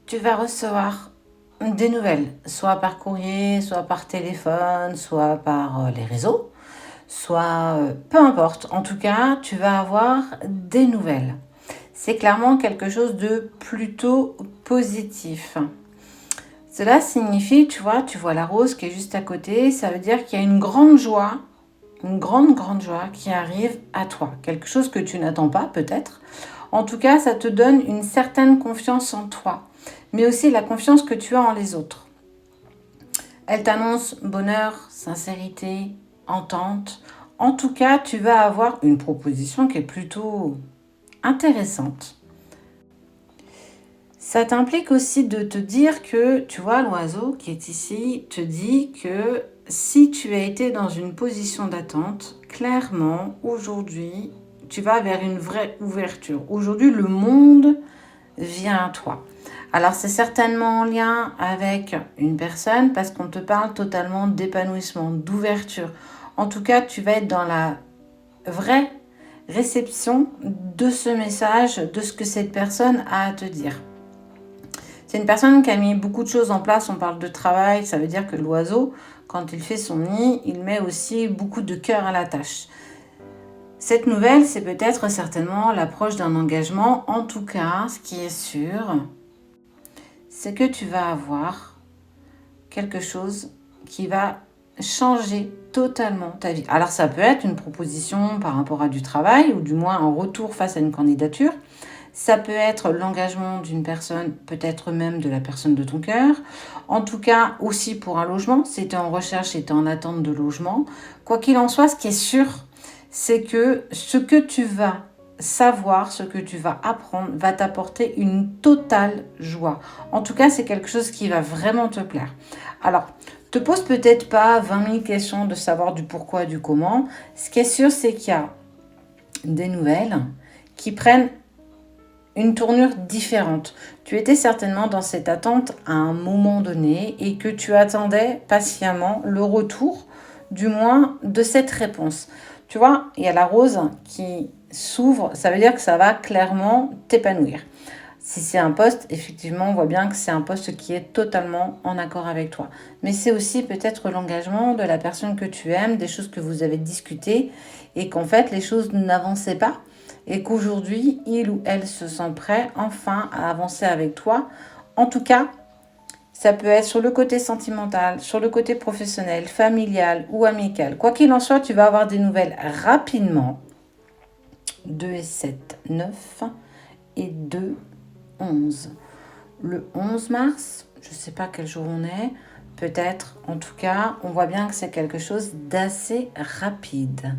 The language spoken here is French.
tu vas recevoir des nouvelles, soit par courrier, soit par téléphone, soit par les réseaux, soit peu importe. En tout cas, tu vas avoir des nouvelles. C'est clairement quelque chose de plutôt positif. Cela signifie, tu vois la rose qui est juste à côté, ça veut dire qu'il y a une grande joie, une grande joie qui arrive à toi. Quelque chose que tu n'attends pas peut-être. En tout cas, ça te donne une certaine confiance en toi, mais aussi la confiance que tu as en les autres. Elle t'annonce bonheur, sincérité, entente. En tout cas, tu vas avoir une proposition qui est plutôt intéressante. Ça t'implique aussi de te dire que, tu vois, l'oiseau qui est ici te dit que si tu as été dans une position d'attente, clairement, aujourd'hui, tu vas vers une vraie ouverture. Aujourd'hui, le monde vient à toi. Alors, c'est certainement en lien avec une personne parce qu'on te parle totalement d'épanouissement, d'ouverture. En tout cas, tu vas être dans la vraie réception de ce message, de ce que cette personne a à te dire. C'est une personne qui a mis beaucoup de choses en place. On parle de travail, ça veut dire que l'oiseau, quand il fait son nid, il met aussi beaucoup de cœur à la tâche. Cette nouvelle, c'est peut-être certainement l'approche d'un engagement. En tout cas, ce qui est sûr, c'est que tu vas avoir quelque chose qui va changer totalement ta vie. Alors, ça peut être une proposition par rapport à du travail ou du moins un retour face à une candidature. Ça peut être l'engagement d'une personne, peut-être même de la personne de ton cœur. En tout cas, aussi pour un logement, si tu es en recherche et tu es en attente de logement. Quoi qu'il en soit, ce qui est sûr, c'est que ce que tu vas savoir, ce que tu vas apprendre, va t'apporter une totale joie. En tout cas, c'est quelque chose qui va vraiment te plaire. Alors, te pose peut-être pas 20 000 questions de savoir du pourquoi, du comment. Ce qui est sûr, c'est qu'il y a des nouvelles qui prennent une tournure différente. Tu étais certainement dans cette attente à un moment donné et que tu attendais patiemment le retour, du moins, de cette réponse. Tu vois, il y a la rose qui s'ouvre, ça veut dire que ça va clairement t'épanouir. Si c'est un poste, effectivement, on voit bien que c'est un poste qui est totalement en accord avec toi. Mais c'est aussi peut-être l'engagement de la personne que tu aimes, des choses que vous avez discutées et qu'en fait, les choses n'avançaient pas et qu'aujourd'hui, il ou elle se sent prêt enfin à avancer avec toi. En tout cas, ça peut être sur le côté sentimental, sur le côté professionnel, familial ou amical. Quoi qu'il en soit, tu vas avoir des nouvelles rapidement. 2 et 7, 9 et 2, 11. Le 11 mars, je ne sais pas quel jour on est, peut-être, en tout cas, on voit bien que c'est quelque chose d'assez rapide.